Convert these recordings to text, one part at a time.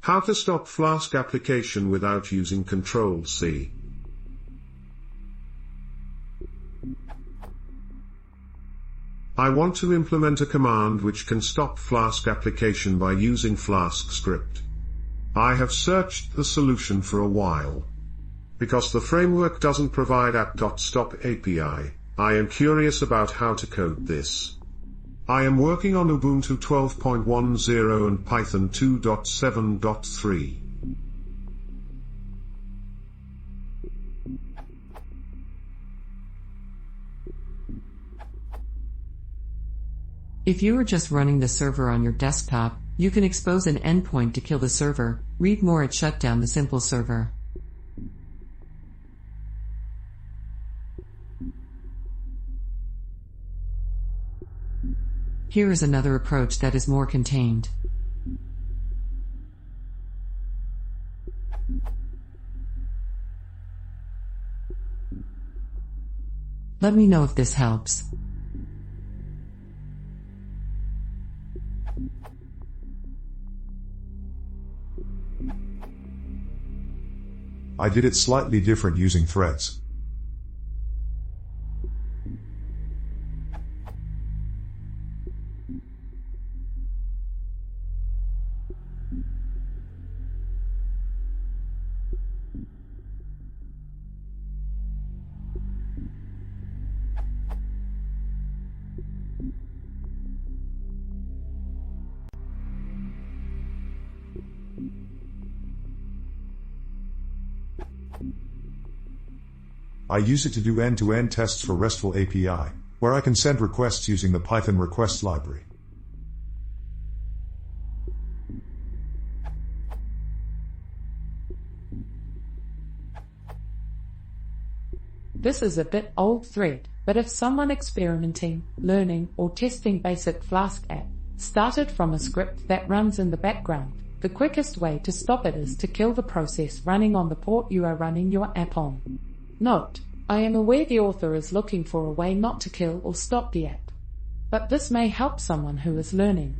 How to stop Flask application without using ctrl-c. I want to implement a command which can stop Flask application by using Flask script. I have searched the solution for a while. Because the framework doesn't provide app.stop API, I am curious about how to code this. I am working on Ubuntu 12.10 and Python 2.7.3. If you are just running the server on your desktop, you can expose an endpoint to kill the server. Read more at shut down the simple server. Here is another approach that is more contained. Let me know if this helps. I did it slightly different using threads. I use it to do end-to-end tests for RESTful API, where I can send requests using the Python requests library. This is a bit old thread, but if someone experimenting, learning, or testing basic Flask app started from a script that runs in the background, the quickest way to stop it is to kill the process running on the port you are running your app on. Note: I am aware the author is looking for a way not to kill or stop the app, but this may help someone who is learning.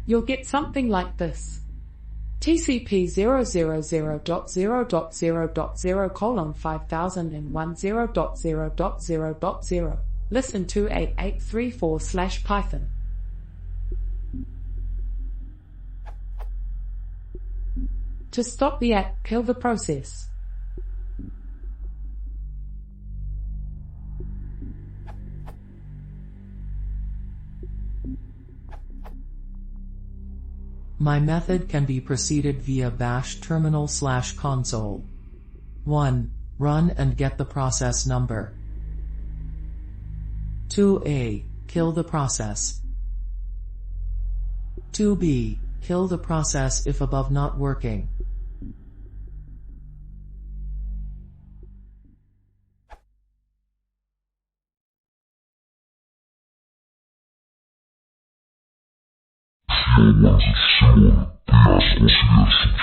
You'll get something like this. TCP 000.0.0.0:5001.0.0.0.0. Listen to 8834/Python. To stop the app, kill the process. My method can be preceded via bash terminal/console. 1. Run and get the process number. 2a. Kill the process. 2b. Kill the process if above not working. Similar, the association.